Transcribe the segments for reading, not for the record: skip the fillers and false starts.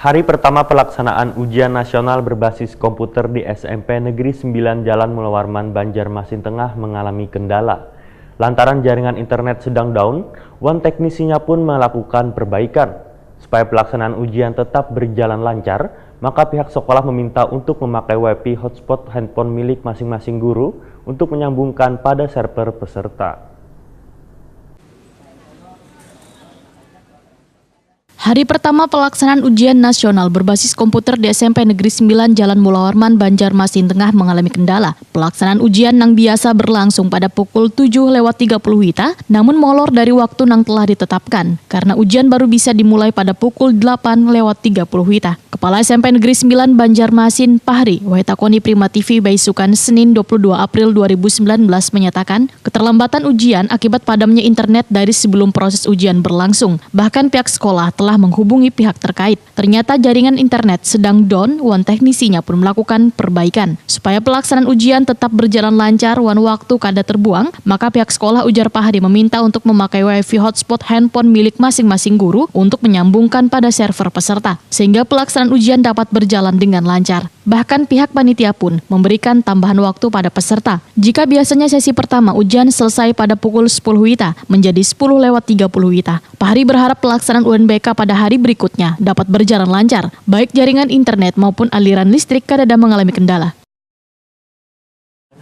Hari pertama pelaksanaan ujian nasional berbasis komputer di SMP Negeri 9 Jalan Mulawarman, Banjarmasin Tengah mengalami kendala. Lantaran jaringan internet sedang down, teknisinya pun melakukan perbaikan. Supaya pelaksanaan ujian tetap berjalan lancar, maka pihak sekolah meminta untuk memakai WiFi hotspot handphone milik masing-masing guru untuk menyambungkan pada server peserta. Hari pertama pelaksanaan ujian nasional berbasis komputer di SMP Negeri 9 Jalan Mulawarman, Banjarmasin Tengah mengalami kendala. Pelaksanaan ujian yang biasa berlangsung pada pukul 7.30 WITA, namun molor dari waktu yang telah ditetapkan, karena ujian baru bisa dimulai pada pukul 8.30 WITA. Kepala SMP Negeri 9 Banjarmasin, Pahri, Waitakoni Prima TV Baisukan, Senin 22 April 2019 menyatakan, keterlambatan ujian akibat padamnya internet dari sebelum proses ujian berlangsung. Bahkan pihak sekolah telah menghubungi pihak terkait. Ternyata jaringan internet sedang down, teknisinya pun melakukan perbaikan. Supaya pelaksanaan ujian tetap berjalan lancar, waktu kada terbuang, maka pihak sekolah, ujar Pahri, meminta untuk memakai WiFi hotspot handphone milik masing-masing guru untuk menyambungkan pada server peserta, sehingga pelaksanaan ujian dapat berjalan dengan lancar. Bahkan pihak panitia pun memberikan tambahan waktu pada peserta. Jika biasanya sesi pertama ujian selesai pada pukul 10 WITA menjadi 10.30 WITA. Pahri berharap pelaksanaan UNBK pada hari berikutnya dapat berjalan lancar, baik jaringan internet maupun aliran listrik kada mengalami kendala.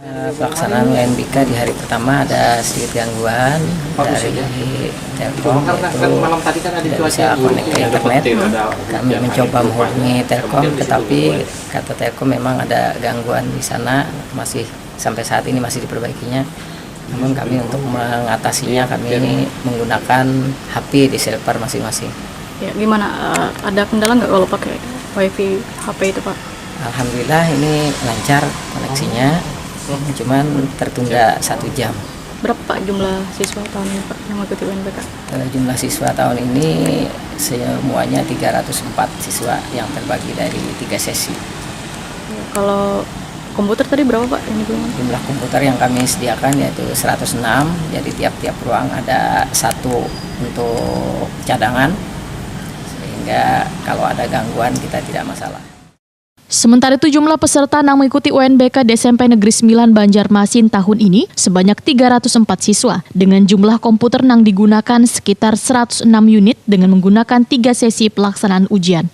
Pelaksanaan UNBK di hari pertama ada sedikit gangguan dari Telkom, yaitu tidak bisa connect ke internet. Kami mencoba menghubungi Telkom, tetapi kata Telkom memang ada gangguan di sana, masih sampai saat ini masih diperbaikinya. Namun kami untuk mengatasinya kami menggunakan HP di server masing-masing. Ya, gimana? Ada kendala nggak kalau pakai WiFi HP itu, Pak? Alhamdulillah ini lancar koneksinya, cuman tertunda 1 jam. Berapa Pak jumlah siswa tahun ini, Pak, yang mengikuti UNBK? Jumlah siswa tahun ini semuanya 304 siswa yang terbagi dari 3 sesi. Ya, kalau komputer tadi berapa Pak yang digunakan? Jumlah komputer yang kami sediakan yaitu 106, jadi tiap-tiap ruang ada 1 untuk cadangan, sehingga kalau ada gangguan kita tidak masalah. Sementara itu jumlah peserta yang mengikuti UNBK di SMP Negeri 9 Banjarmasin tahun ini sebanyak 304 siswa dengan jumlah komputer yang digunakan sekitar 106 unit dengan menggunakan 3 sesi pelaksanaan ujian.